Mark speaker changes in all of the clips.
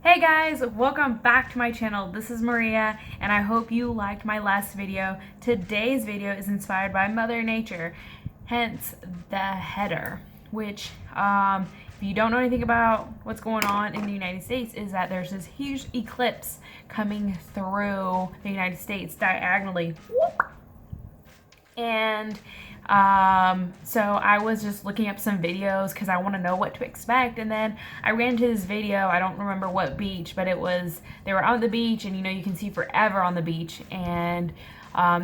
Speaker 1: Hey guys, welcome back to my channel. This is Maria and I hope you liked my last video. Today's video is inspired by Mother Nature, hence the header, which if you don't know anything about what's going on in the United States is that there's this huge eclipse coming through the United States diagonally. And so I was just looking up some videos because I want to know what to expect, and then I ran into this video. I don't remember what beach, but they were on the beach, and you can see forever on the beach, and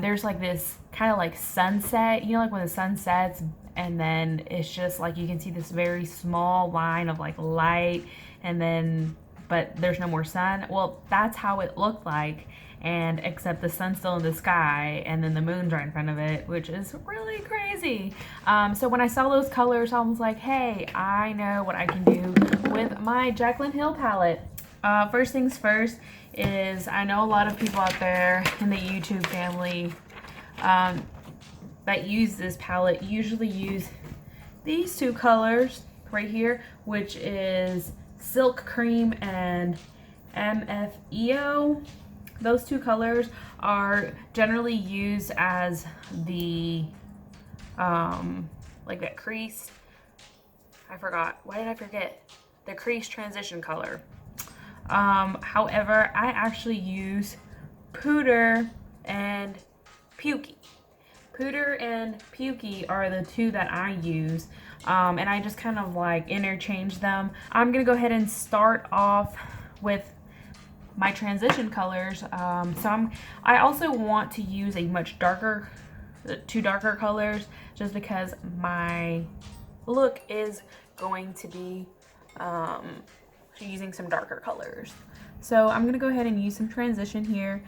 Speaker 1: there's like this kind of like sunset, like when the sun sets, and then it's just like you can see this very small line of like light, and then but there's no more sun. Well, that's how it looked like, and except the sun's still in the sky and then the moon's right in front of it, which is really crazy. So when I saw those colors, I was like, hey, I know what I can do with my Jaclyn Hill palette. First things first is I know a lot of people out there in the YouTube family that use this palette usually use these two colors right here, which is Silk Cream and MFEO. Those two colors are generally used as the like that crease. I forgot. Why did I forget? The crease transition color. However, I actually use Pooter and Pukey. Pooter and Pukey are the two that I use, and I just kind of like interchange them. I'm gonna go ahead and start off with my transition colors. I also want to use a much darker, two darker colors, just because my look is going to be using some darker colors. So I'm gonna go ahead and use some transition here.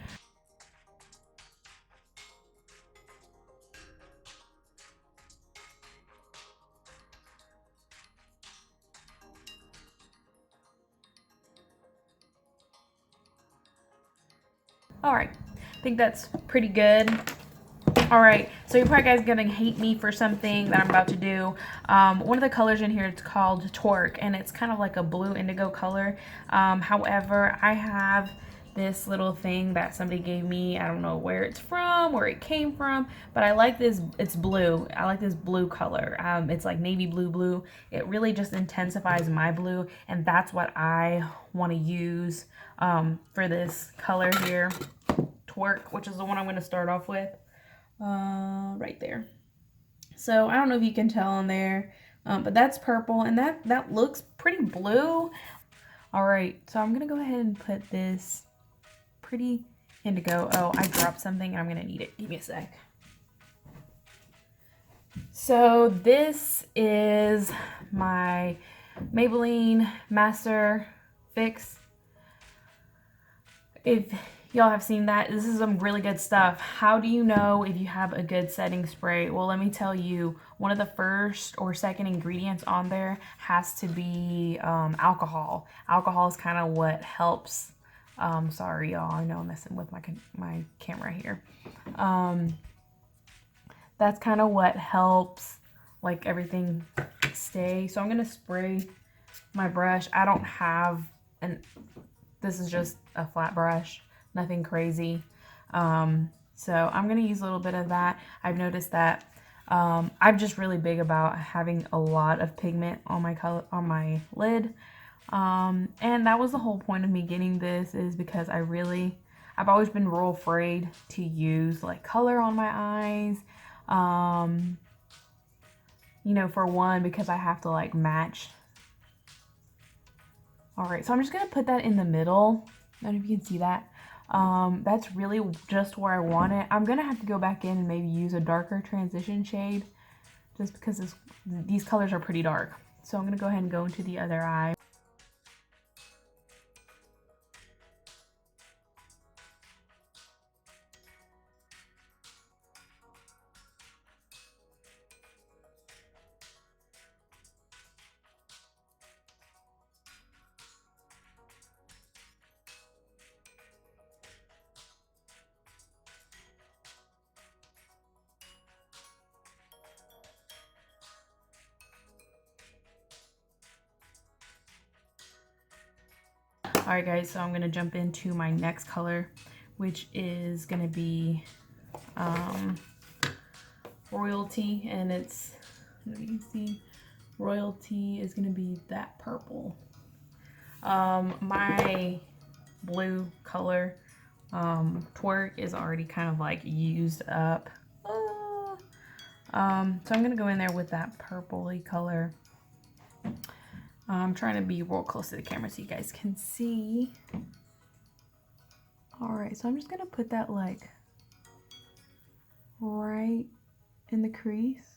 Speaker 1: All right, I think that's pretty good. All right, so you're probably guys gonna hate me for something that I'm about to do. One of the colors in here, it's called Twerk, and it's kind of like a blue indigo color. However, I have this little thing that somebody gave me. I don't know where it's from, where it came from, but I like this. It's blue. I like this blue color. It's like navy blue. It really just intensifies my blue, and that's what I want to use for this color here, Twerk, which is the one I'm going to start off with. Right there. So I don't know if you can tell on there, but that's purple, and that looks pretty blue. All right, so I'm gonna go ahead and put this pretty indigo. Oh, I dropped something and I'm gonna need it. Give me a sec. So this is my Maybelline Master Fix. If y'all have seen that, this is some really good stuff. How do you know if you have a good setting spray? Well, let me tell you, one of the first or second ingredients on there has to be alcohol. Alcohol is kind of what helps. Sorry y'all, I know I'm messing with my camera here. That's kind of what helps like everything stay. So I'm gonna spray my brush. I don't have this is just a flat brush, nothing crazy. So I'm gonna use a little bit of that. I've noticed that I'm just really big about having a lot of pigment on my lid. And that was the whole point of me getting this, is because I've always been real afraid to use like color on my eyes. For one, because I have to like match. All right, so I'm just gonna put that in the middle. I don't know if you can see that. That's really just where I want it. I'm gonna have to go back in and maybe use a darker transition shade, just because these colors are pretty dark. So I'm gonna go ahead and go into the other eye. All right, guys, so I'm gonna jump into my next color, which is gonna be Royalty, and it's, you can see, Royalty is gonna be that purple. My blue color, Twerk, is already kind of like used up. So I'm gonna go in there with that purpley color. I'm trying to be real close to the camera so you guys can see. All right, so I'm just gonna put that like right in the crease.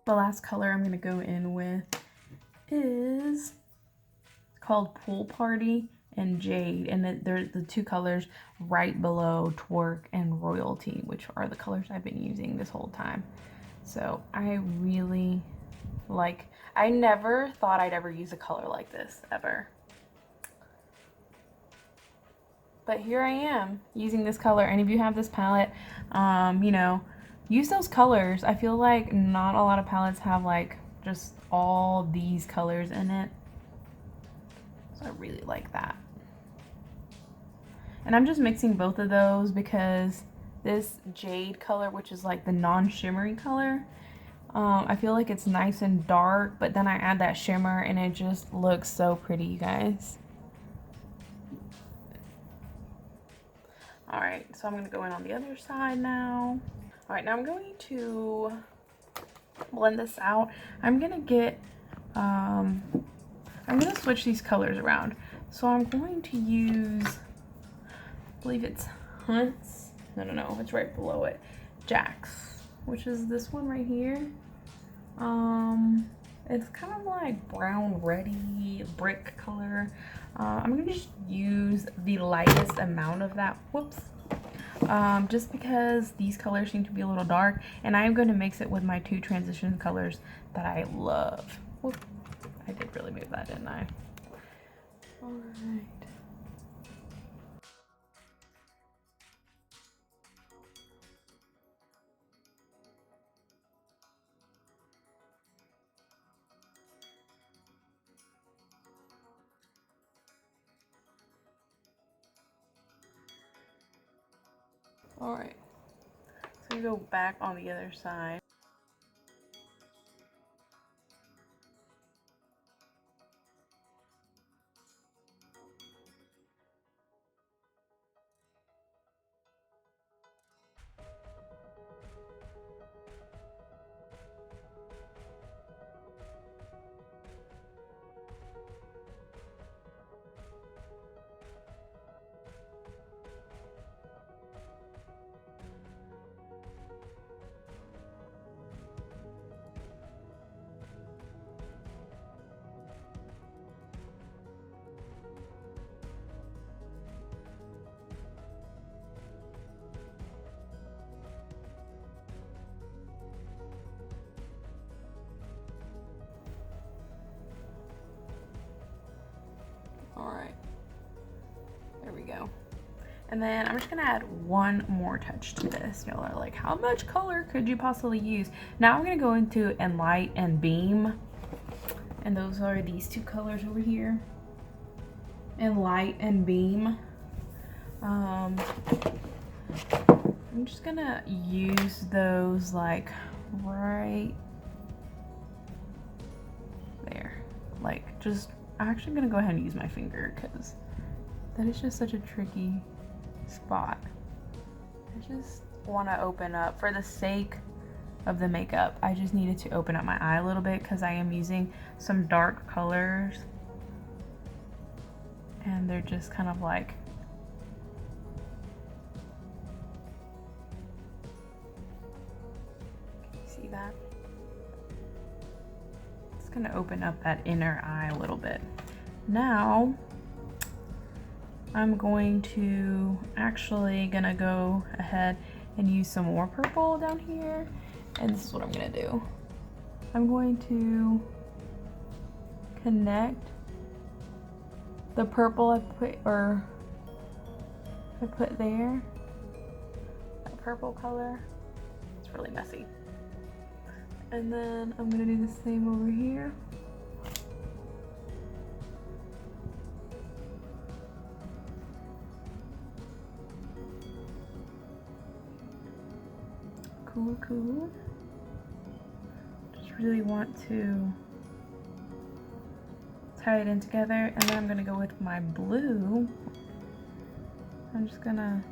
Speaker 1: The last color I'm gonna go in with is called Pool Party and Jade, and they're the two colors right below Twerk and Royalty, which are the colors I've been using this whole time. So I really like, I never thought I'd ever use a color like this, ever. But here I am using this color, and if you have this palette, you know, use those colors. I feel like not a lot of palettes have like just all these colors in it. So I really like that. And I'm just mixing both of those because this Jade color, which is like the non-shimmery color, I feel like it's nice and dark, but then I add that shimmer and it just looks so pretty, you guys. All right, so I'm gonna go in on the other side now. All right, now I'm going to blend this out. I'm gonna get, I'm gonna switch these colors around. So I'm going to use, I believe it's Hunt's, no, it's right below it, Jack's, which is this one right here. It's kind of like brown reddy brick color. I'm gonna just use the lightest amount of that, whoops, just because these colors seem to be a little dark, and I am going to mix it with my two transition colors that I love. Whoop, I did really move that, didn't I? All right. All right, so we go back on the other side. All right, there we go. And then I'm just gonna add one more touch to this. Y'all are like, how much color could you possibly use? Now I'm gonna go into Enlight and Beam. And those are these two colors over here. Enlight and Beam. I'm just gonna use those like right there. Like just, I'm actually gonna go ahead and use my finger because that is just such a tricky spot. I just want to open up, for the sake of the makeup, I just needed to open up my eye a little bit because I am using some dark colors and they're just kind of like, can you see that? It's gonna open up that inner eye a little bit. Now, I'm going to gonna go ahead and use some more purple down here. And this is what I'm gonna do. I'm going to connect the purple I put there, that purple color. It's really messy. And then I'm gonna do the same over here. Cool. Just really want to tie it in together, and then I'm gonna go with my blue. I'm just gonna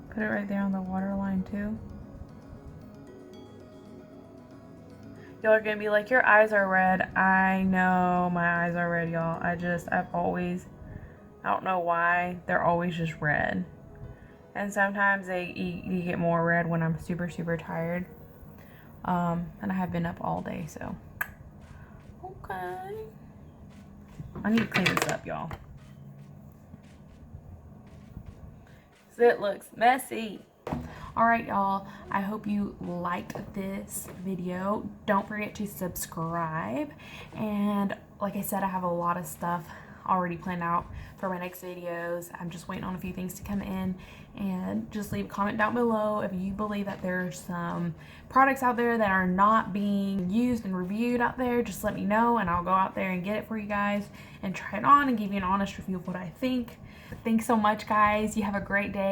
Speaker 1: put it right there on the waterline too. Y'all are gonna be like, your eyes are red. I know my eyes are red, y'all. I don't know why, they're always just red. And sometimes you get more red when I'm super tired. And I have been up all day, so. Okay. I need to clean this up, y'all. So it looks messy. Alright, y'all. I hope you liked this video. Don't forget to subscribe. And like I said, I have a lot of stuff already planned out for my next videos. I'm just waiting on a few things to come in, and just leave a comment down below if you believe that there's some products out there that are not being used and reviewed out there. Just let me know and I'll go out there and get it for you guys and try it on and give you an honest review of what I think. Thanks so much, guys. You have a great day.